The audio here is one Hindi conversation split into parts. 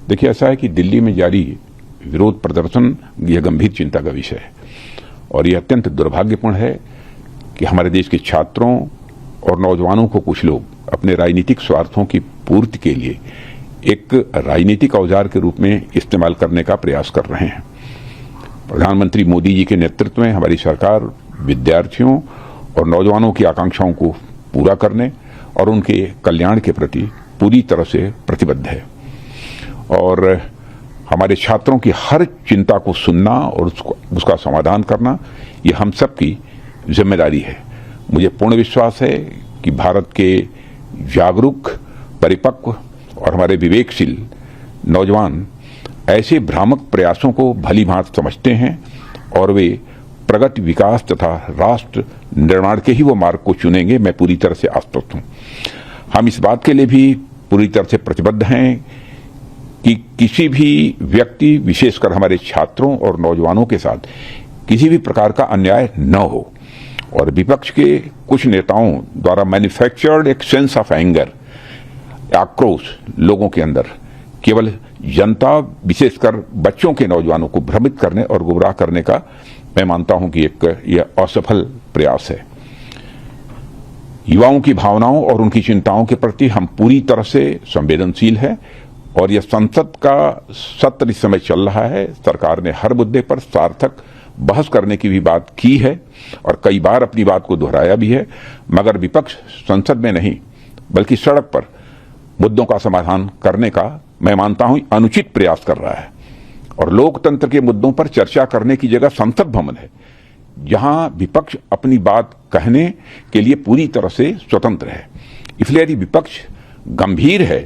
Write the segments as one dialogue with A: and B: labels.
A: देखिए, ऐसा है कि दिल्ली में जारी विरोध प्रदर्शन यह गंभीर चिंता का विषय है और यह अत्यंत दुर्भाग्यपूर्ण है कि हमारे देश के छात्रों और नौजवानों को कुछ लोग अपने राजनीतिक स्वार्थों की पूर्ति के लिए एक राजनीतिक औजार के रूप में इस्तेमाल करने का प्रयास कर रहे हैं। प्रधानमंत्री मोदी जी के नेतृत्व में हमारी सरकार विद्यार्थियों और नौजवानों की आकांक्षाओं को पूरा करने और उनके कल्याण के प्रति पूरी तरह से प्रतिबद्ध है और हमारे छात्रों की हर चिंता को सुनना और उसका समाधान करना ये हम सब की जिम्मेदारी है। मुझे पूर्ण विश्वास है कि भारत के जागरूक, परिपक्व और हमारे विवेकशील नौजवान ऐसे भ्रामक प्रयासों को भली भांति समझते हैं और वे प्रगति, विकास तथा राष्ट्र निर्माण के ही वो मार्ग को चुनेंगे। मैं पूरी तरह से आश्वस्त हूं। हम इस बात के लिए भी पूरी तरह से प्रतिबद्ध हैं कि किसी भी व्यक्ति, विशेषकर हमारे छात्रों और नौजवानों के साथ किसी भी प्रकार का अन्याय न हो और विपक्ष के कुछ नेताओं द्वारा मैन्युफैक्चर्ड एक सेंस ऑफ एंगर, आक्रोश लोगों के अंदर केवल जनता, विशेषकर बच्चों के नौजवानों को भ्रमित करने और गुमराह करने का मैं मानता हूं कि यह असफल प्रयास है। युवाओं की भावनाओं और उनकी चिंताओं के प्रति हम पूरी तरह से संवेदनशील हैं और यह संसद का सत्र इस समय चल रहा है। सरकार ने हर मुद्दे पर सार्थक बहस करने की भी बात की है और कई बार अपनी बात को दोहराया भी है, मगर विपक्ष संसद में नहीं बल्कि सड़क पर मुद्दों का समाधान करने का मैं मानता हूं अनुचित प्रयास कर रहा है और लोकतंत्र के मुद्दों पर चर्चा करने की जगह संसद भवन है, जहां विपक्ष अपनी बात कहने के लिए पूरी तरह से स्वतंत्र है। इसलिए यदि विपक्ष गंभीर है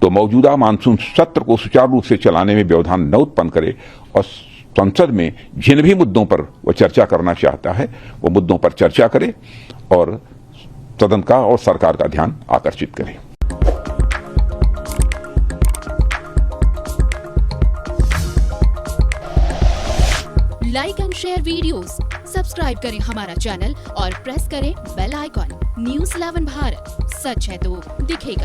A: तो मौजूदा मानसून सत्र को सुचारू रूप से चलाने में व्यवधान न उत्पन्न करे और संसद में जिन भी मुद्दों पर वह चर्चा करना चाहता है वो मुद्दों पर चर्चा करे और सदन का और सरकार का ध्यान आकर्षित करे।
B: Like and share videos, subscribe करें हमारा चैनल और प्रेस करें बेल आइकॉन। न्यूज़ 11 भारत, सच है तो दिखेगा।